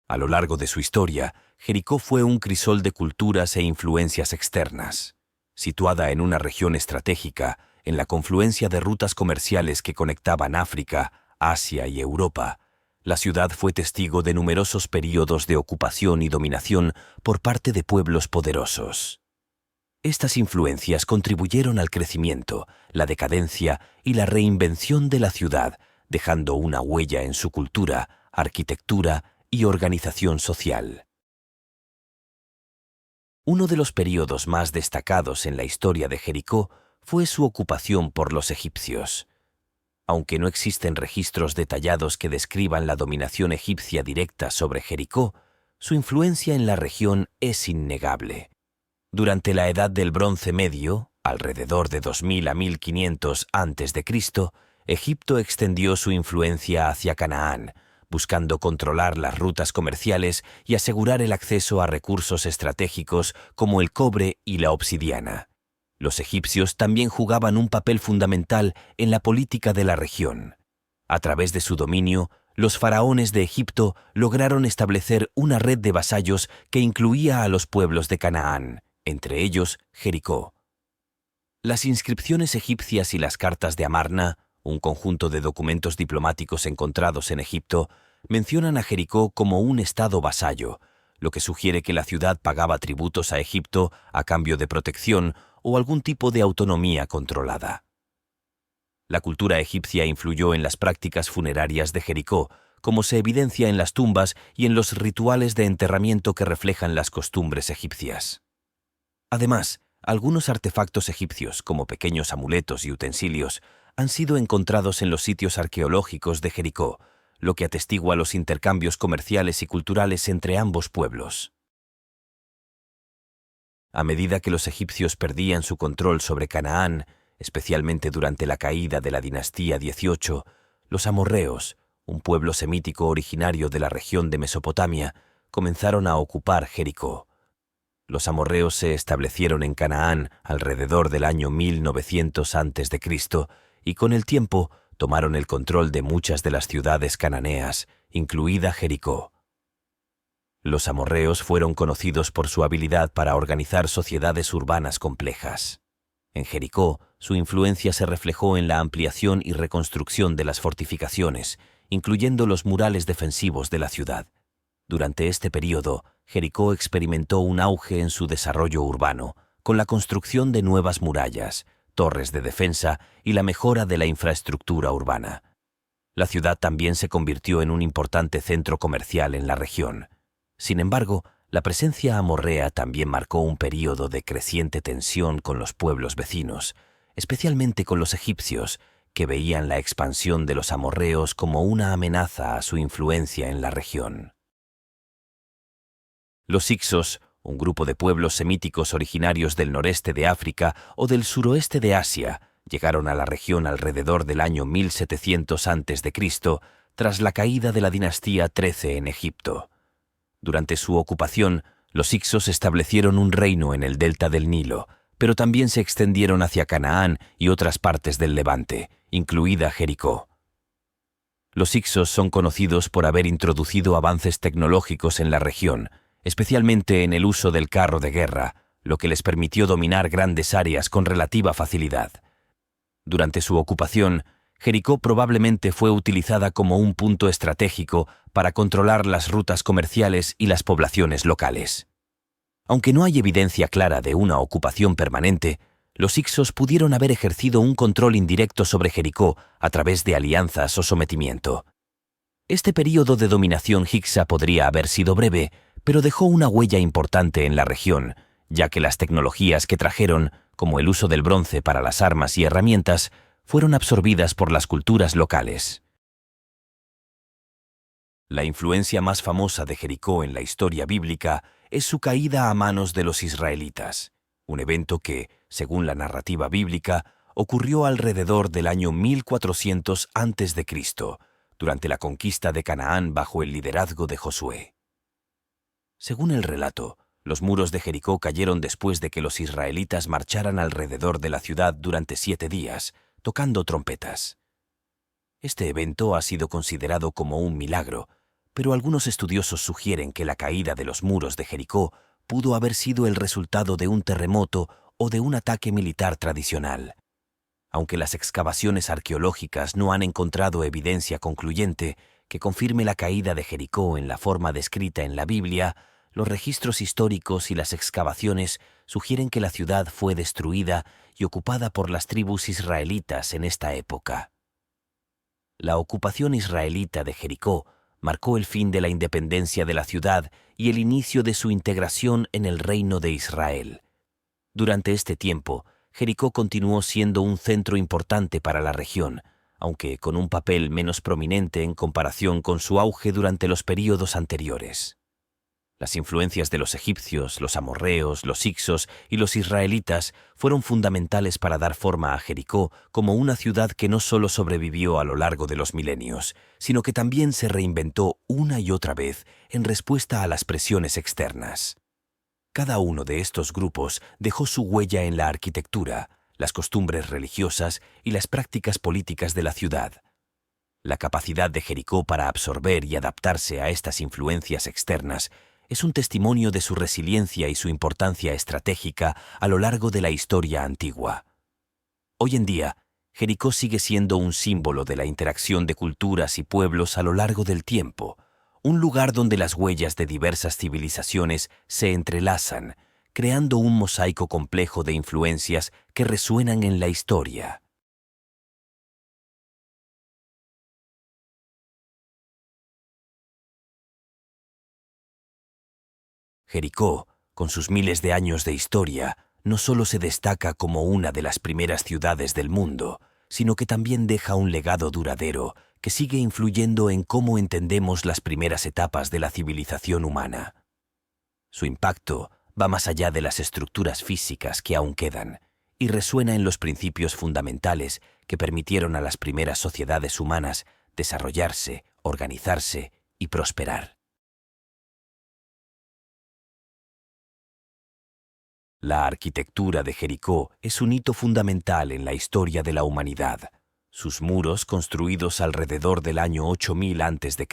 A lo largo de su historia, Jericó fue un crisol de culturas e influencias externas. Situada en una región estratégica, en la confluencia de rutas comerciales que conectaban África, Asia y Europa, la ciudad fue testigo de numerosos períodos de ocupación y dominación por parte de pueblos poderosos. Estas influencias contribuyeron al crecimiento, la decadencia y la reinvención de la ciudad, dejando una huella en su cultura, arquitectura y organización social. Uno de los períodos más destacados en la historia de Jericó fue su ocupación por los egipcios. Aunque no existen registros detallados que describan la dominación egipcia directa sobre Jericó, su influencia en la región es innegable. Durante la Edad del Bronce Medio, alrededor de 2000 a 1500 a.C., Egipto extendió su influencia hacia Canaán, buscando controlar las rutas comerciales y asegurar el acceso a recursos estratégicos como el cobre y la obsidiana. Los egipcios también jugaban un papel fundamental en la política de la región. A través de su dominio, los faraones de Egipto lograron establecer una red de vasallos que incluía a los pueblos de Canaán, entre ellos Jericó. Las inscripciones egipcias y las cartas de Amarna, un conjunto de documentos diplomáticos encontrados en Egipto, mencionan a Jericó como un estado vasallo, lo que sugiere que la ciudad pagaba tributos a Egipto a cambio de protección o algún tipo de autonomía controlada. La cultura egipcia influyó en las prácticas funerarias de Jericó, como se evidencia en las tumbas y en los rituales de enterramiento que reflejan las costumbres egipcias. Además, algunos artefactos egipcios, como pequeños amuletos y utensilios, han sido encontrados en los sitios arqueológicos de Jericó, lo que atestigua los intercambios comerciales y culturales entre ambos pueblos. A medida que los egipcios perdían su control sobre Canaán, especialmente durante la caída de la dinastía 18, los amorreos, un pueblo semítico originario de la región de Mesopotamia, comenzaron a ocupar Jericó. Los amorreos se establecieron en Canaán alrededor del año 1900 a.C. y con el tiempo tomaron el control de muchas de las ciudades cananeas, incluida Jericó. Los amorreos fueron conocidos por su habilidad para organizar sociedades urbanas complejas. En Jericó, su influencia se reflejó en la ampliación y reconstrucción de las fortificaciones, incluyendo los murales defensivos de la ciudad. Durante este período, Jericó experimentó un auge en su desarrollo urbano, con la construcción de nuevas murallas, torres de defensa y la mejora de la infraestructura urbana. La ciudad también se convirtió en un importante centro comercial en la región. Sin embargo, la presencia amorrea también marcó un período de creciente tensión con los pueblos vecinos, especialmente con los egipcios, que veían la expansión de los amorreos como una amenaza a su influencia en la región. Los hicsos, un grupo de pueblos semíticos originarios del noreste de África o del suroeste de Asia, llegaron a la región alrededor del año 1700 a.C., tras la caída de la dinastía 13 en Egipto. Durante su ocupación, los hicsos establecieron un reino en el delta del Nilo, pero también se extendieron hacia Canaán y otras partes del Levante, incluida Jericó. Los hicsos son conocidos por haber introducido avances tecnológicos en la región, especialmente en el uso del carro de guerra, lo que les permitió dominar grandes áreas con relativa facilidad. Durante su ocupación, Jericó probablemente fue utilizada como un punto estratégico para controlar las rutas comerciales y las poblaciones locales. Aunque no hay evidencia clara de una ocupación permanente, los hicsos pudieron haber ejercido un control indirecto sobre Jericó a través de alianzas o sometimiento. Este período de dominación hicsa podría haber sido breve, pero dejó una huella importante en la región, ya que las tecnologías que trajeron, como el uso del bronce para las armas y herramientas, fueron absorbidas por las culturas locales. La influencia más famosa de Jericó en la historia bíblica es su caída a manos de los israelitas, un evento que, según la narrativa bíblica, ocurrió alrededor del año 1400 a.C., durante la conquista de Canaán bajo el liderazgo de Josué. Según el relato, los muros de Jericó cayeron después de que los israelitas marcharan alrededor de la ciudad durante 7 días, tocando trompetas. Este evento ha sido considerado como un milagro, pero algunos estudiosos sugieren que la caída de los muros de Jericó pudo haber sido el resultado de un terremoto o de un ataque militar tradicional. Aunque las excavaciones arqueológicas no han encontrado evidencia concluyente que confirme la caída de Jericó en la forma descrita en la Biblia, los registros históricos y las excavaciones sugieren que la ciudad fue destruida y ocupada por las tribus israelitas en esta época. La ocupación israelita de Jericó marcó el fin de la independencia de la ciudad y el inicio de su integración en el reino de Israel. Durante este tiempo, Jericó continuó siendo un centro importante para la región, aunque con un papel menos prominente en comparación con su auge durante los períodos anteriores. Las influencias de los egipcios, los amorreos, los hicsos y los israelitas fueron fundamentales para dar forma a Jericó como una ciudad que no solo sobrevivió a lo largo de los milenios, sino que también se reinventó una y otra vez en respuesta a las presiones externas. Cada uno de estos grupos dejó su huella en la arquitectura, las costumbres religiosas y las prácticas políticas de la ciudad. La capacidad de Jericó para absorber y adaptarse a estas influencias externas es un testimonio de su resiliencia y su importancia estratégica a lo largo de la historia antigua. Hoy en día, Jericó sigue siendo un símbolo de la interacción de culturas y pueblos a lo largo del tiempo, un lugar donde las huellas de diversas civilizaciones se entrelazan, creando un mosaico complejo de influencias que resuenan en la historia. Jericó, con sus miles de años de historia, no solo se destaca como una de las primeras ciudades del mundo, sino que también deja un legado duradero que sigue influyendo en cómo entendemos las primeras etapas de la civilización humana. Su impacto va más allá de las estructuras físicas que aún quedan y resuena en los principios fundamentales que permitieron a las primeras sociedades humanas desarrollarse, organizarse y prosperar. La arquitectura de Jericó es un hito fundamental en la historia de la humanidad. Sus muros, construidos alrededor del año 8000 a.C.,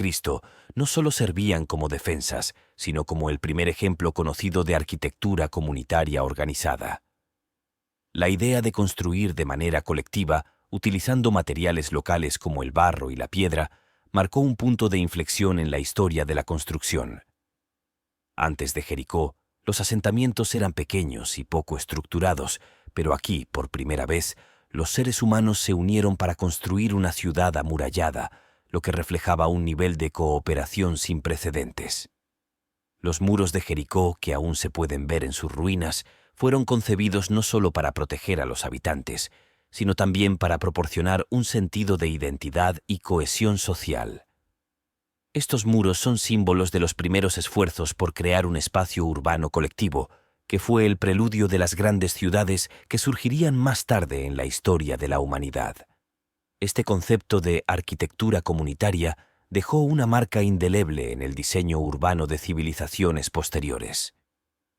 no solo servían como defensas, sino como el primer ejemplo conocido de arquitectura comunitaria organizada. La idea de construir de manera colectiva, utilizando materiales locales como el barro y la piedra, marcó un punto de inflexión en la historia de la construcción. Antes de Jericó, los asentamientos eran pequeños y poco estructurados, pero aquí, por primera vez, los seres humanos se unieron para construir una ciudad amurallada, lo que reflejaba un nivel de cooperación sin precedentes. Los muros de Jericó, que aún se pueden ver en sus ruinas, fueron concebidos no solo para proteger a los habitantes, sino también para proporcionar un sentido de identidad y cohesión social. Estos muros son símbolos de los primeros esfuerzos por crear un espacio urbano colectivo, que fue el preludio de las grandes ciudades que surgirían más tarde en la historia de la humanidad. Este concepto de arquitectura comunitaria dejó una marca indeleble en el diseño urbano de civilizaciones posteriores.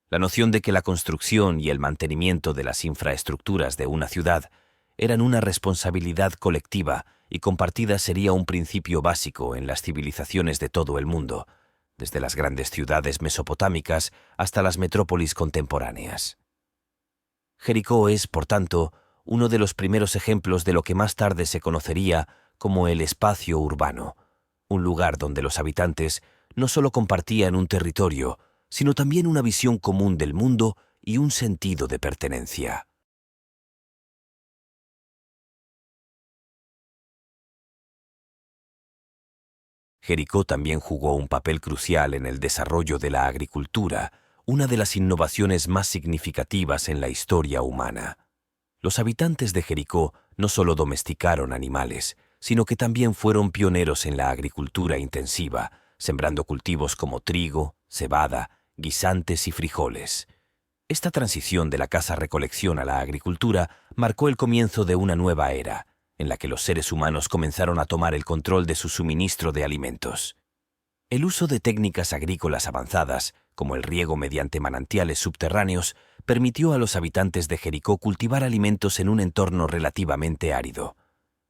La noción de que la construcción y el mantenimiento de las infraestructuras de una ciudad eran una responsabilidad colectiva y compartida sería un principio básico en las civilizaciones de todo el mundo, desde las grandes ciudades mesopotámicas hasta las metrópolis contemporáneas. Jericó es, por tanto, uno de los primeros ejemplos de lo que más tarde se conocería como el espacio urbano, un lugar donde los habitantes no solo compartían un territorio, sino también una visión común del mundo y un sentido de pertenencia. Jericó también jugó un papel crucial en el desarrollo de la agricultura, una de las innovaciones más significativas en la historia humana. Los habitantes de Jericó no solo domesticaron animales, sino que también fueron pioneros en la agricultura intensiva, sembrando cultivos como trigo, cebada, guisantes y frijoles. Esta transición de la caza-recolección a la agricultura marcó el comienzo de una nueva era, en la que los seres humanos comenzaron a tomar el control de su suministro de alimentos. El uso de técnicas agrícolas avanzadas, como el riego mediante manantiales subterráneos, permitió a los habitantes de Jericó cultivar alimentos en un entorno relativamente árido.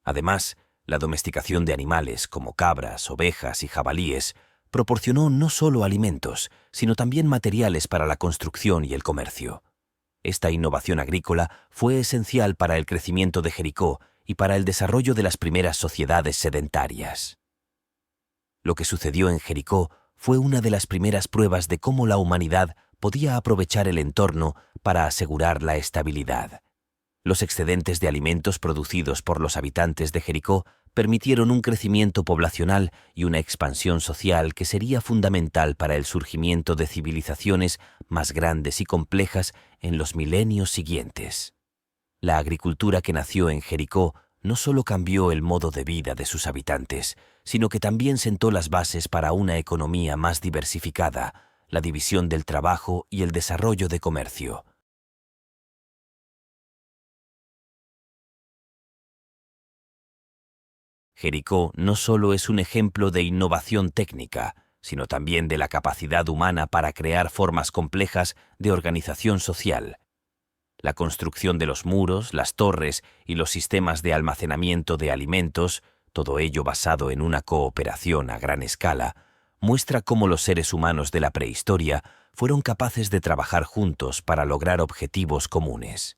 Además, la domesticación de animales como cabras, ovejas y jabalíes proporcionó no solo alimentos, sino también materiales para la construcción y el comercio. Esta innovación agrícola fue esencial para el crecimiento de Jericó y para el desarrollo de las primeras sociedades sedentarias. Lo que sucedió en Jericó fue una de las primeras pruebas de cómo la humanidad podía aprovechar el entorno para asegurar la estabilidad. Los excedentes de alimentos producidos por los habitantes de Jericó permitieron un crecimiento poblacional y una expansión social que sería fundamental para el surgimiento de civilizaciones más grandes y complejas en los milenios siguientes. La agricultura que nació en Jericó no solo cambió el modo de vida de sus habitantes, sino que también sentó las bases para una economía más diversificada, la división del trabajo y el desarrollo de comercio. Jericó no solo es un ejemplo de innovación técnica, sino también de la capacidad humana para crear formas complejas de organización social. La construcción de los muros, las torres y los sistemas de almacenamiento de alimentos, todo ello basado en una cooperación a gran escala, muestra cómo los seres humanos de la prehistoria fueron capaces de trabajar juntos para lograr objetivos comunes.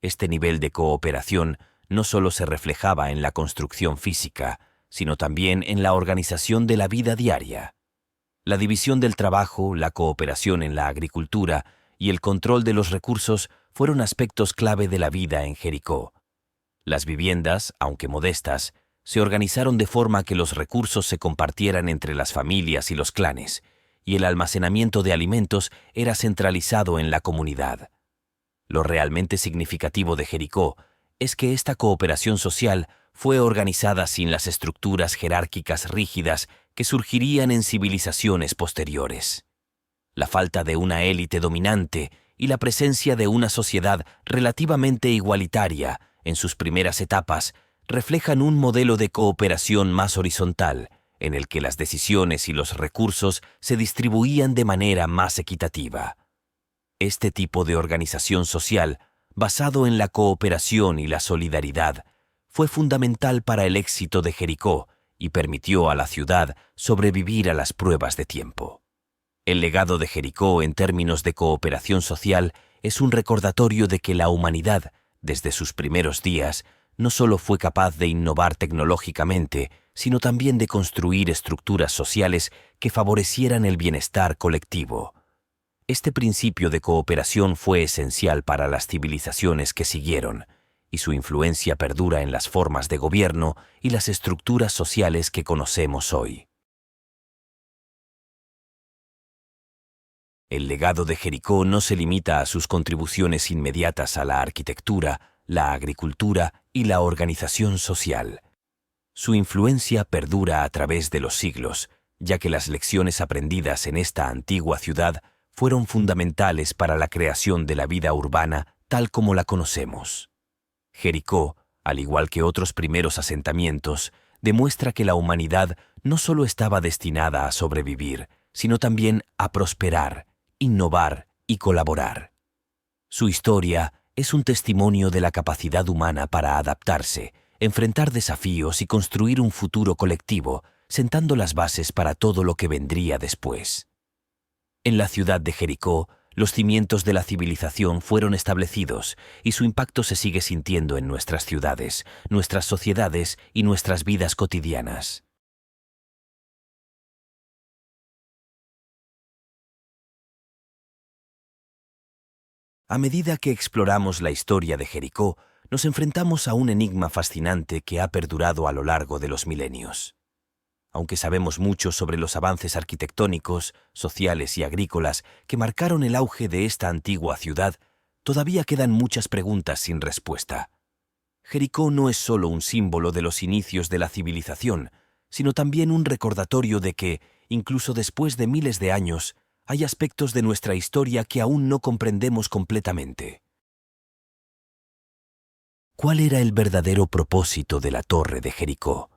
Este nivel de cooperación no solo se reflejaba en la construcción física, sino también en la organización de la vida diaria. La división del trabajo, la cooperación en la agricultura y el control de los recursos fueron aspectos clave de la vida en Jericó. Las viviendas, aunque modestas, se organizaron de forma que los recursos se compartieran entre las familias y los clanes, y el almacenamiento de alimentos era centralizado en la comunidad. Lo realmente significativo de Jericó es que esta cooperación social fue organizada sin las estructuras jerárquicas rígidas que surgirían en civilizaciones posteriores. La falta de una élite dominante y la presencia de una sociedad relativamente igualitaria en sus primeras etapas reflejan un modelo de cooperación más horizontal, en el que las decisiones y los recursos se distribuían de manera más equitativa. Este tipo de organización social, basado en la cooperación y la solidaridad, fue fundamental para el éxito de Jericó y permitió a la ciudad sobrevivir a las pruebas de tiempo. El legado de Jericó en términos de cooperación social es un recordatorio de que la humanidad, desde sus primeros días, no solo fue capaz de innovar tecnológicamente, sino también de construir estructuras sociales que favorecieran el bienestar colectivo. Este principio de cooperación fue esencial para las civilizaciones que siguieron, y su influencia perdura en las formas de gobierno y las estructuras sociales que conocemos hoy. El legado de Jericó no se limita a sus contribuciones inmediatas a la arquitectura, la agricultura y la organización social. Su influencia perdura a través de los siglos, ya que las lecciones aprendidas en esta antigua ciudad fueron fundamentales para la creación de la vida urbana tal como la conocemos. Jericó, al igual que otros primeros asentamientos, demuestra que la humanidad no solo estaba destinada a sobrevivir, sino también a prosperar, innovar y colaborar. Su historia es un testimonio de la capacidad humana para adaptarse, enfrentar desafíos y construir un futuro colectivo, sentando las bases para todo lo que vendría después. En la ciudad de Jericó, los cimientos de la civilización fueron establecidos y su impacto se sigue sintiendo en nuestras ciudades, nuestras sociedades y nuestras vidas cotidianas. A medida que exploramos la historia de Jericó, nos enfrentamos a un enigma fascinante que ha perdurado a lo largo de los milenios. Aunque sabemos mucho sobre los avances arquitectónicos, sociales y agrícolas que marcaron el auge de esta antigua ciudad, todavía quedan muchas preguntas sin respuesta. Jericó no es solo un símbolo de los inicios de la civilización, sino también un recordatorio de que, incluso después de miles de años, hay aspectos de nuestra historia que aún no comprendemos completamente. ¿Cuál era el verdadero propósito de la Torre de Jericó?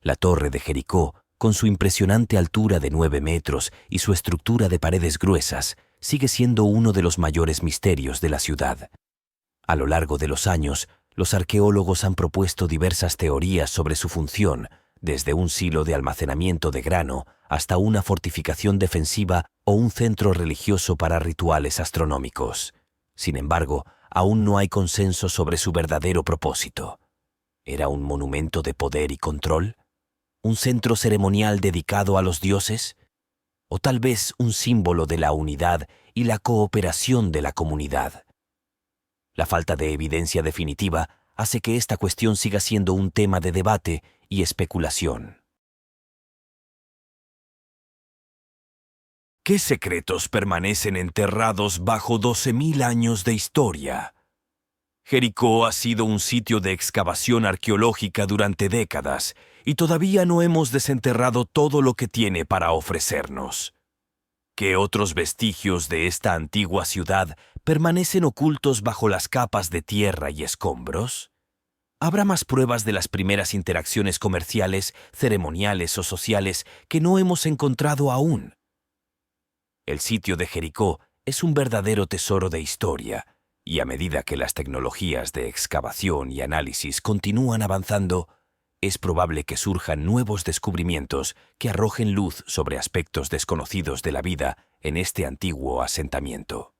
La Torre de Jericó, con su impresionante altura de 9 metros y su estructura de paredes gruesas, sigue siendo uno de los mayores misterios de la ciudad. A lo largo de los años, los arqueólogos han propuesto diversas teorías sobre su función, desde un silo de almacenamiento de grano hasta una fortificación defensiva o un centro religioso para rituales astronómicos. Sin embargo, aún no hay consenso sobre su verdadero propósito. ¿Era un monumento de poder y control? ¿Un centro ceremonial dedicado a los dioses? ¿O tal vez un símbolo de la unidad y la cooperación de la comunidad? La falta de evidencia definitiva hace que esta cuestión siga siendo un tema de debate y especulación. ¿Qué secretos permanecen enterrados bajo 12.000 años de historia? Jericó ha sido un sitio de excavación arqueológica durante décadas y todavía no hemos desenterrado todo lo que tiene para ofrecernos. ¿Qué otros vestigios de esta antigua ciudad permanecen ocultos bajo las capas de tierra y escombros? ¿Habrá más pruebas de las primeras interacciones comerciales, ceremoniales o sociales que no hemos encontrado aún? El sitio de Jericó es un verdadero tesoro de historia, y a medida que las tecnologías de excavación y análisis continúan avanzando, es probable que surjan nuevos descubrimientos que arrojen luz sobre aspectos desconocidos de la vida en este antiguo asentamiento.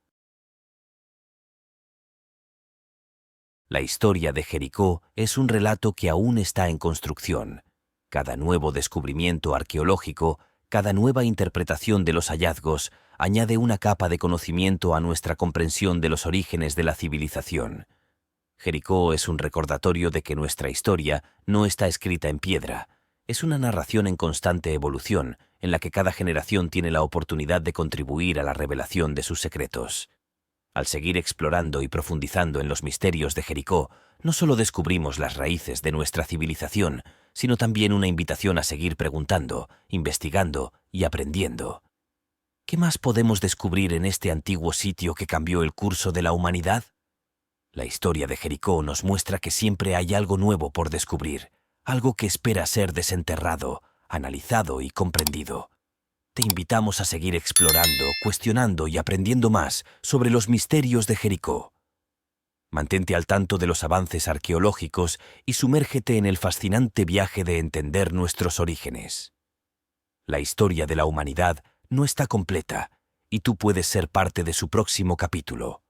La historia de Jericó es un relato que aún está en construcción. Cada nuevo descubrimiento arqueológico, cada nueva interpretación de los hallazgos, añade una capa de conocimiento a nuestra comprensión de los orígenes de la civilización. Jericó es un recordatorio de que nuestra historia no está escrita en piedra. Es una narración en constante evolución, en la que cada generación tiene la oportunidad de contribuir a la revelación de sus secretos. Al seguir explorando y profundizando en los misterios de Jericó, no solo descubrimos las raíces de nuestra civilización, sino también una invitación a seguir preguntando, investigando y aprendiendo. ¿Qué más podemos descubrir en este antiguo sitio que cambió el curso de la humanidad? La historia de Jericó nos muestra que siempre hay algo nuevo por descubrir, algo que espera ser desenterrado, analizado y comprendido. Te invitamos a seguir explorando, cuestionando y aprendiendo más sobre los misterios de Jericó. Mantente al tanto de los avances arqueológicos y sumérgete en el fascinante viaje de entender nuestros orígenes. La historia de la humanidad no está completa, y tú puedes ser parte de su próximo capítulo.